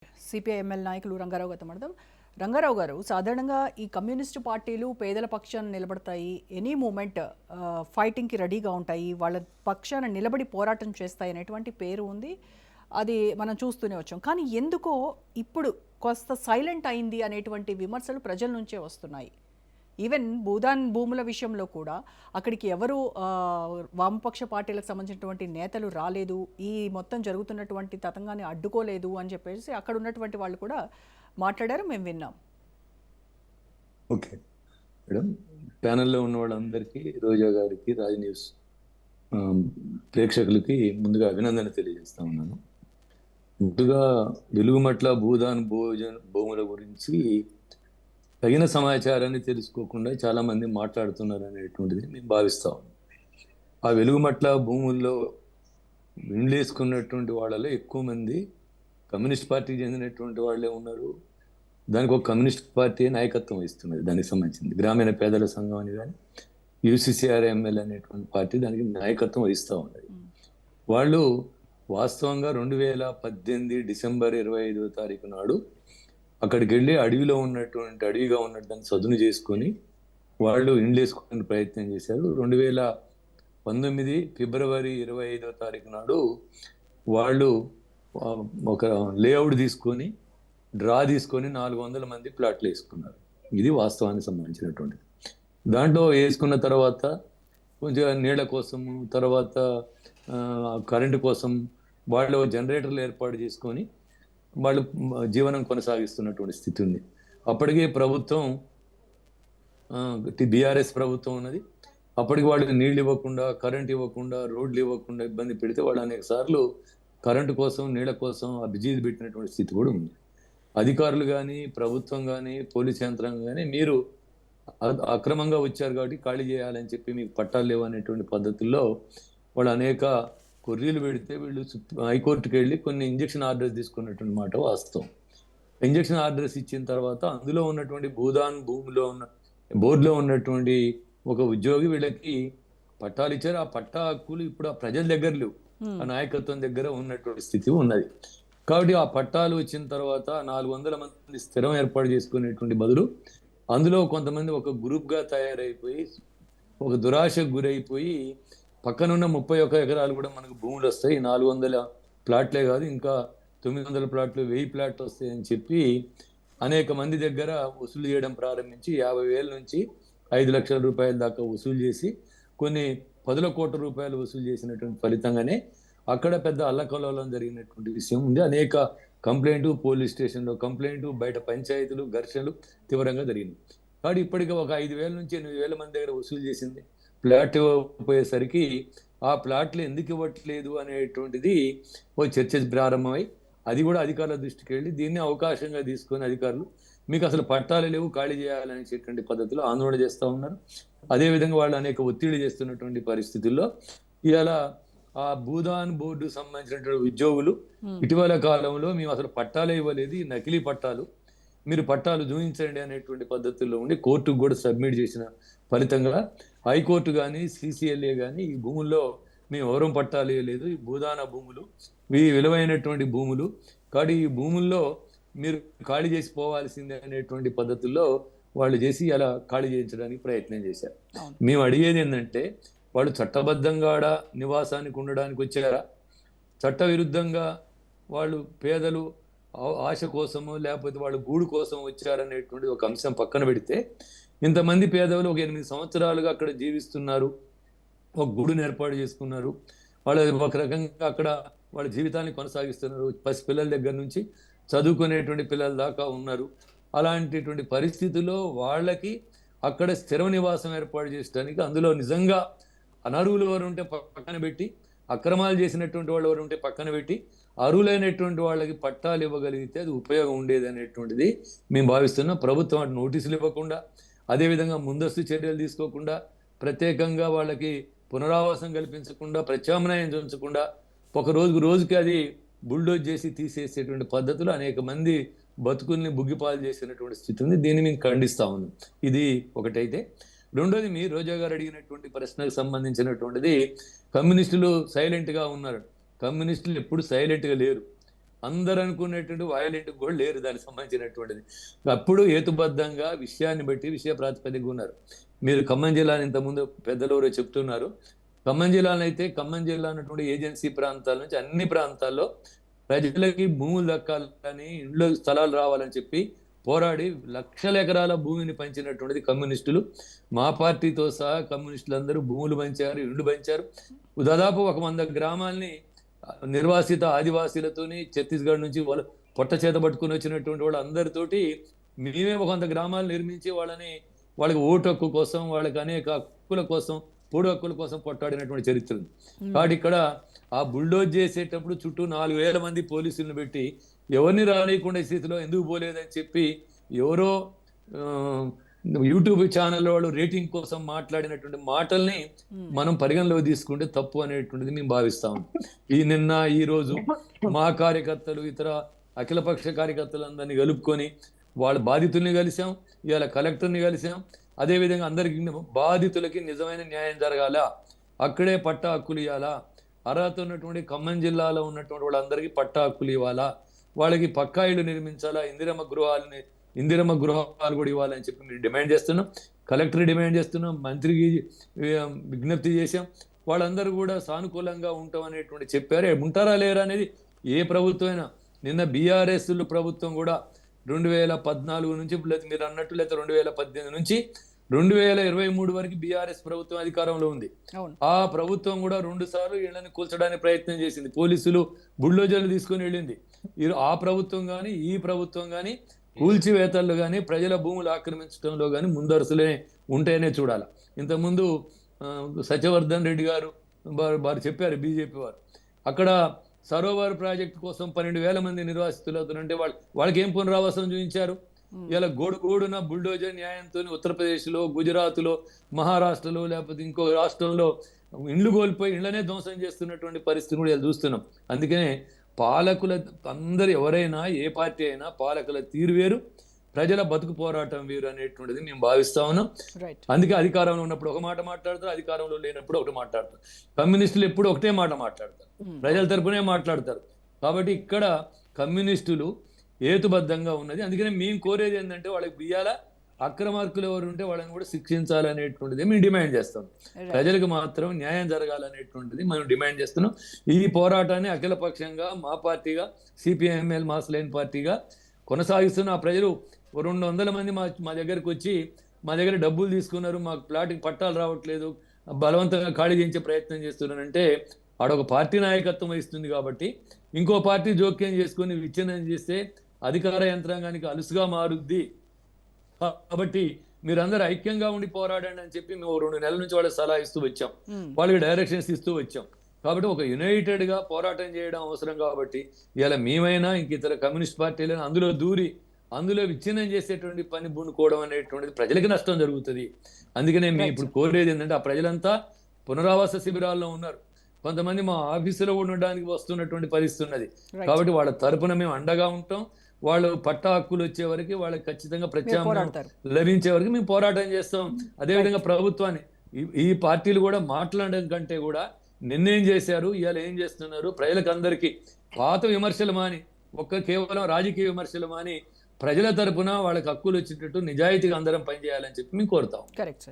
CPI MLA నాయకులు రంగారావు గారితో మాట్లాడదాం. రంగారావు గారు, సాధారణంగా ఈ కమ్యూనిస్టు పార్టీలు పేదల పక్షాన నిలబడతాయి, ఎనీ మూమెంట్ ఫైటింగ్కి రెడీగా ఉంటాయి, వాళ్ళ పక్షాన నిలబడి పోరాటం చేస్తాయి అనేటువంటి పేరు ఉంది. అది మనం చూస్తూనే వచ్చాం. కానీ ఎందుకో ఇప్పుడు కాస్త సైలెంట్ అయింది అనేటువంటి విమర్శలు ప్రజల నుంచే వస్తున్నాయి. ఈవెన్ భూదాన్ భూముల విషయంలో కూడా అక్కడికి ఎవరు వామపక్ష పార్టీలకు సంబంధించినటువంటి నేతలు రాలేదు, ఈ మొత్తం జరుగుతున్నటువంటి తతంగాన్ని అడ్డుకోలేదు అని చెప్పేసి అక్కడ ఉన్నటువంటి వాళ్ళు కూడా మాట్లాడారు, మేము విన్నాం. ఓకే మేడం, ప్యానెల్లో ఉన్న వాళ్ళందరికీ, రోజా గారికి, రాజ్ న్యూస్ ప్రేక్షకులకి ముందుగా అభినందన తెలియజేస్తా ఉన్నాను. ముందుగా వెలుగుమట్ల భూదాన్ భూముల గురించి తగిన సమాచారాన్ని తెలుసుకోకుండా చాలా మంది మాట్లాడుతున్నారు అనేటువంటిది మేము భావిస్తాం. ఆ వెలుగుమట్ల భూముల్లో ఇండ్లేసుకున్నటువంటి వాళ్ళలో ఎక్కువ మంది కమ్యూనిస్ట్ పార్టీకి చెందినటువంటి వాళ్ళే ఉన్నారు. దానికి ఒక కమ్యూనిస్ట్ పార్టీ నాయకత్వం వహిస్తున్నది. దానికి సంబంధించింది గ్రామీణ పేదల సంఘం అని కానీ యూసీసీఆర్ఎంఎల్ అనేటువంటి పార్టీ దానికి నాయకత్వం వహిస్తూ ఉన్నది. వాళ్ళు వాస్తవంగా 2018 డిసెంబర్ 25వ తారీఖు నాడు అక్కడికి వెళ్ళి అడవిగా ఉన్నటువంటి దాన్ని సదును చేసుకొని వాళ్ళు ఇండ్లేసుకునే ప్రయత్నం చేశారు. 2019 ఫిబ్రవరి 25వ తారీఖు నాడు వాళ్ళు ఒక లేఅవుట్ తీసుకొని డ్రా తీసుకొని 400 మంది ప్లాట్లు వేసుకున్నారు. ఇది వాస్తవానికి సంబంధించినటువంటిది. దాంట్లో వేసుకున్న తర్వాత కొంచెం నీళ్ల కోసము, తర్వాత కరెంటు కోసం వాళ్ళు జనరేటర్లు ఏర్పాటు చేసుకొని వాళ్ళు జీవనం కొనసాగిస్తున్నటువంటి స్థితి ఉంది. అప్పటికే ప్రభుత్వం, బీఆర్ఎస్ ప్రభుత్వం ఉన్నది. అప్పటికి వాళ్ళకి నీళ్ళు ఇవ్వకుండా, కరెంట్ ఇవ్వకుండా, రోడ్లు ఇవ్వకుండా ఇబ్బంది పెడితే వాళ్ళు అనేక సార్లు కరెంటు కోసం, నీళ్ల కోసం అభిజీది పెట్టినటువంటి స్థితి కూడా ఉంది. అధికారులు కానీ, ప్రభుత్వం కానీ, పోలీస్ యంత్రాంగం కానీ మీరు అక్రమంగా వచ్చారు కాబట్టి ఖాళీ చేయాలని చెప్పి మీకు పట్టాలు లేవు అనేటువంటి పద్ధతుల్లో వాళ్ళు అనేక కొర్రీలు పెడితే వీళ్ళు హైకోర్టుకి వెళ్ళి కొన్ని ఇంజక్షన్ ఆర్డర్స్ తీసుకున్నటువంటి మాట వాస్తవం. ఇంజక్షన్ ఆర్డర్స్ ఇచ్చిన తర్వాత అందులో ఉన్నటువంటి భూదాన్ భూమిలో ఉన్న బోర్డులో ఉన్నటువంటి ఒక ఉద్యోగి వీళ్ళకి పట్టాలు ఇచ్చారు. ఆ పట్టా హక్కులు ఇప్పుడు ఆ ప్రజల దగ్గర లేవు, ఆ నాయకత్వం దగ్గర ఉన్నటువంటి స్థితి ఉన్నది. కాబట్టి ఆ పట్టాలు వచ్చిన తర్వాత 400 మంది స్థిరం ఏర్పాటు చేసుకునేటువంటి బదులు అందులో కొంతమంది ఒక గ్రూప్గా తయారైపోయి ఒక దురాశకు గురైపోయి పక్కనున్న 31 ఎకరాలు కూడా మనకు భూములు వస్తాయి, 400 ప్లాట్లే కాదు ఇంకా 900 ప్లాట్లు, 1000 ప్లాట్లు వస్తాయి అని చెప్పి అనేక మంది దగ్గర వసూలు చేయడం ప్రారంభించి 50,000 నుంచి 5 లక్షల రూపాయల దాకా వసూలు చేసి కొన్ని 10 కోట్ల రూపాయలు వసూలు చేసినటువంటి ఫలితంగానే అక్కడ పెద్ద అల్లకల్లోలం జరిగినటువంటి విషయం ఉంది. అనేక కంప్లైంట్, పోలీస్ స్టేషన్లో కంప్లైంట్, బయట పంచాయతీలు, ఘర్షణలు తీవ్రంగా జరిగింది. కాబట్టి ఇప్పటికీ ఒక 5,000 నుంచి 8,000 మంది దగ్గర వసూలు చేసింది. ప్లాట్ ఇవ్వకపోయేసరికి ఆ ప్లాట్లు ఎందుకు ఇవ్వట్లేదు అనేటువంటిది ఓ చర్చ ప్రారంభమై అది కూడా అధికారుల దృష్టికి వెళ్ళి దీన్ని అవకాశంగా తీసుకొని అధికారులు మీకు అసలు పట్టాలు లేవు, ఖాళీ చేయాలనేటువంటి పద్ధతిలో ఆందోళన చేస్తూ ఉన్నారు. అదేవిధంగా వాళ్ళు అనేక ఒత్తిడి చేస్తున్నటువంటి పరిస్థితుల్లో ఇలా ఆ భూదాన్ బోర్డు సంబంధించినటువంటి ఉద్యోగులు ఇటీవల కాలంలో మేము అసలు పట్టాలే ఇవ్వలేదు, నకిలీ పట్టాలు, మీరు పట్టాలు చూపించండి అనేటువంటి పద్ధతుల్లో ఉండి కోర్టుకు కూడా సబ్మిట్ చేసిన ఫలితంగా హైకోర్టు కానీ, సిసిఎల్ఏ కానీ ఈ భూముల్లో మేము ఎవరూ పట్టాలు ఇవ్వలేదు, ఈ భూదాన భూములు, ఈ విలువైనటువంటి భూములు, కాబట్టి ఈ భూముల్లో మీరు ఖాళీ చేసి పోవాల్సిందే అనేటువంటి పద్ధతుల్లో వాళ్ళు చేసి అలా ఖాళీ చేయించడానికి ప్రయత్నం చేశారు. మేము అడిగేది ఏంటంటే వాళ్ళు చట్టబద్ధంగా నివాసానికి ఉండడానికి వచ్చారా, చట్ట విరుద్ధంగా వాళ్ళు పేదలు ఆశ కోసమో లేకపోతే వాళ్ళు గూడు కోసం వచ్చారనేటువంటి ఒక అంశం పక్కన పెడితే ఇంతమంది పేదలు ఒక 8 సంవత్సరాలుగా అక్కడ జీవిస్తున్నారు, ఒక గూడును ఏర్పాటు చేసుకున్నారు, వాళ్ళు ఒక రకంగా అక్కడ వాళ్ళ జీవితాన్ని కొనసాగిస్తున్నారు, పసి పిల్లల దగ్గర నుంచి చదువుకునేటువంటి పిల్లల దాకా ఉన్నారు. అలాంటిటువంటి పరిస్థితుల్లో వాళ్ళకి అక్కడ స్థిర నివాసం ఏర్పాటు చేయడానికి అందులో నిజంగా అనర్హులు ఎవరు ఉంటే పక్కన పెట్టి, అక్రమాలు చేసినటువంటి వాళ్ళు ఎవరు ఉంటే పక్కన పెట్టి అర్హులైనటువంటి వాళ్ళకి పట్టాలు ఇవ్వగలిగితే అది ఉపయోగం ఉండేది అనేటువంటిది మేము భావిస్తున్నాం. ప్రభుత్వం అటు నోటీసులు ఇవ్వకుండా, అదేవిధంగా ముందస్తు చర్యలు తీసుకోకుండా, ప్రత్యేకంగా వాళ్ళకి పునరావాసం కల్పించకుండా, ప్రత్యామ్నాయం ఉంచకుండా ఒక రోజుకి అది బుల్డోజ్ చేసి తీసేసేటువంటి పద్ధతులు అనేక మంది బతుకుల్ని బుగ్గిపాలు చేసినటువంటి స్థితి ఉంది. దీన్ని మేము ఖండిస్తా ఉన్నాం. ఇది ఒకటైతే. రెండోది, మీ రోజా గారు అడిగినటువంటి ప్రశ్నకు సంబంధించినటువంటిది కమ్యూనిస్టులు సైలెంట్గా ఉన్నారు. కమ్యూనిస్టులు ఎప్పుడు సైలెంట్గా లేరు. అందరు అనుకునేటువంటి వయలెంట్ కూడా లేరు దానికి సంబంధించినటువంటిది. అప్పుడు హేతుబద్ధంగా విషయాన్ని బట్టి విషయ ప్రాతిపదిక ఉన్నారు. మీరు ఖమ్మం జిల్లాని ఇంతకుముందు పెద్దలు ఎవరో చెప్తున్నారు. ఖమ్మం జిల్లాలో అయితే ఖమ్మం జిల్లా ఉన్నటువంటి ఏజెన్సీ ప్రాంతాల నుంచి అన్ని ప్రాంతాల్లో ప్రజలకి భూములు దక్కాలని, ఇండ్లు స్థలాలు రావాలని చెప్పి పోరాడి లక్షల ఎకరాల భూమిని పంచినటువంటిది కమ్యూనిస్టులు. మా పార్టీతో సహా కమ్యూనిస్టులు అందరూ భూములు పంచారు, ఇండ్లు పంచారు. దాదాపు 100 గ్రామాల్ని నిర్వాసిత ఆదివాసీలతోని ఛత్తీస్గఢ్ నుంచి వాళ్ళు పొట్ట చేత పట్టుకుని వచ్చినటువంటి వాళ్ళు అందరితోటి మేమే 100 గ్రామాలు నిర్మించి వాళ్ళకి ఓటు హక్కు కోసం, వాళ్ళకి అనేక హక్కుల కోసం, పొడు హక్కుల కోసం కొట్టాడినటువంటి చరిత్ర ఉంది. కాబట్టి ఇక్కడ ఆ బుల్డోజ్ చేసేటప్పుడు చుట్టూ 4000 మంది పోలీసులను పెట్టి ఎవరిని రానియకుండా స్థితిలో ఎందుకు పోలేదని చెప్పి ఎవరో యూట్యూబ్ ఛానల్ వాళ్ళు రేటింగ్ కోసం మాట్లాడినటువంటి మాటల్ని మనం పరిగణలోకి తీసుకుంటే తప్పు అనేటువంటిది మేము భావిస్తాం. ఈ రోజు మా కార్యకర్తలు, ఇతర అఖిలపక్ష కార్యకర్తలందరినీ కలుపుకొని వాళ్ళ బాధితుల్ని కలిసాం, ఇవాళ కలెక్టర్ని కలిసాం. అదేవిధంగా అందరికి బాధితులకి నిజమైన న్యాయం జరగాల, అక్కడే పట్టా హక్కులు ఇవ్వాలా, అర్హత ఉన్నటువంటి ఖమ్మం జిల్లాలో ఉన్నటువంటి వాళ్ళందరికీ పట్టా హక్కులు ఇవ్వాలా, వాళ్ళకి పక్కా ఇళ్ళు నిర్మించాలా, ఇందిరమ్మ గృహాలు కూడా ఇవ్వాలని చెప్పి మేము డిమాండ్ చేస్తున్నాం. కలెక్టర్ డిమాండ్ చేస్తున్నాం, మంత్రికి విజ్ఞప్తి చేశాం. వాళ్ళందరూ కూడా సానుకూలంగా ఉంటాం అనేటువంటి చెప్పారు. ఉంటారా లేరా అనేది ఏ ప్రభుత్వమైనా, నిన్న బీఆర్ఎస్ ప్రభుత్వం కూడా 2014 నుంచి మీరు అన్నట్టు, లేదా 2018 నుంచి 2023 వరకు బీఆర్ఎస్ ప్రభుత్వం అధికారంలో ఉంది. ఆ ప్రభుత్వం కూడా 2 సార్లు ఇళ్లను కూల్చడానికి ప్రయత్నం చేసింది. పోలీసులు బుల్డోజర్లు తీసుకొని వెళ్ళింది. ఆ ప్రభుత్వం కానీ ఈ ప్రభుత్వం కానీ కూల్చివేతల్లో కానీ ప్రజల భూములు ఆక్రమించడంలో కానీ ముందరసులే ఉంటాయనే చూడాలి. ఇంతకుముందు సత్యవర్ధన్ రెడ్డి గారు వారు చెప్పారు, బీజేపీ వారు, అక్కడ సరోవర్ ప్రాజెక్టు కోసం 12,000 మంది నిర్వాసితులు అవుతుంటే వాళ్ళకి ఏం పునరావాసం చూపించారు? ఇలా గోడున బుల్డోజర్ న్యాయంతో ఉత్తరప్రదేశ్లో, గుజరాత్లో, మహారాష్ట్రలో, లేకపోతే ఇంకో రాష్ట్రంలో ఇండ్లు కోల్పోయి ఇళ్లనే ధ్వంసం చేస్తున్నటువంటి పరిస్థితి కూడా ఇలా చూస్తున్నాం. అందుకనే పాలకుల అందరు ఎవరైనా, ఏ పార్టీ అయినా, పాలకుల తీరు వేరు, ప్రజల బతుకు పోరాటం వేరు అనేటువంటిది మేము భావిస్తా ఉన్నాం. అందుకే అధికారంలో ఉన్నప్పుడు ఒక మాట మాట్లాడతారు, అధికారంలో లేనప్పుడు ఒకటి మాట్లాడతారు. కమ్యూనిస్టులు ఎప్పుడు ఒకటే మాట మాట్లాడతారు, ప్రజల తరపునే మాట్లాడతారు. కాబట్టి ఇక్కడ కమ్యూనిస్టులు హేతుబద్ధంగా ఉన్నది. అందుకనే మేము కోరేది ఏంటంటే వాళ్ళకి బియ్యాల అక్రమార్కులు ఎవరు ఉంటే వాళ్ళని కూడా శిక్షించాలనేటువంటిది మేము డిమాండ్ చేస్తాం. ప్రజలకు మాత్రం న్యాయం జరగాలనేటువంటిది మనం డిమాండ్ చేస్తున్నాం. ఈ పోరాటాన్ని అఖిలపక్షంగా మా పార్టీగా, సిపిఐఎంఎల్ మాస్ లైన్ పార్టీగా కొనసాగిస్తున్న ఆ ప్రజలు 200 మంది మా దగ్గరకు వచ్చి మా దగ్గర డబ్బులు తీసుకున్నారు, మాకు ప్లాట్కి పట్టాలు రావట్లేదు, బలవంతంగా ఖాళీ చేయించే ప్రయత్నం చేస్తున్నారంటే ఆడొక పార్టీ నాయకత్వం వహిస్తుంది. కాబట్టి ఇంకో పార్టీ జోక్యం చేసుకుని విచ్ఛిన్నం చేస్తే అధికార యంత్రాంగానికి అలుసుగా మారుద్ది. కాబట్టి మీరందరూ ఐక్యంగా ఉండి పోరాడండి అని చెప్పి మేము 2 నెలల నుంచి వాళ్ళకి సలహా ఇస్తూ వచ్చాం, వాళ్ళకి డైరెక్షన్స్ ఇస్తూ వచ్చాం. కాబట్టి ఒక యునైటెడ్ గా పోరాటం చేయడం అవసరం. కాబట్టి ఇలా మేమైనా ఇంక ఇతర కమ్యూనిస్ట్ పార్టీలను అందులో విచ్ఛిన్నం చేసేటువంటి పని పూనుకోవడం అనేటువంటిది ప్రజలకి నష్టం జరుగుతుంది. అందుకనే మేము ఇప్పుడు కోరేది ఏంటంటే, ఆ ప్రజలంతా పునరావాస శిబిరాల్లో ఉన్నారు, కొంతమంది మా ఆఫీసులో ఉండడానికి వస్తున్నటువంటి పరిస్థితి ఉన్నది. కాబట్టి వాళ్ళ తరపున మేము అండగా ఉంటాం. వాళ్ళు పట్టా హక్కులు వచ్చే వరకు వాళ్ళకి ఖచ్చితంగా ప్రత్యామ్నాయం లభించే వరకు మేము పోరాటం చేస్తాం. అదేవిధంగా ప్రభుత్వాన్ని, ఈ పార్టీలు కూడా మాట్లాడడం కంటే కూడా నిన్నేం చేశారు, ఇవాళ ఏం చేస్తున్నారు, ప్రజలకు అందరికీ పాత విమర్శలు మాని, కేవలం రాజకీయ విమర్శలు మాని ప్రజల తరపున వాళ్ళకి హక్కులు వచ్చేటట్టు నిజాయితీగా అందరం పనిచేయాలని చెప్పి మేము కోరుతాం. Correct sir.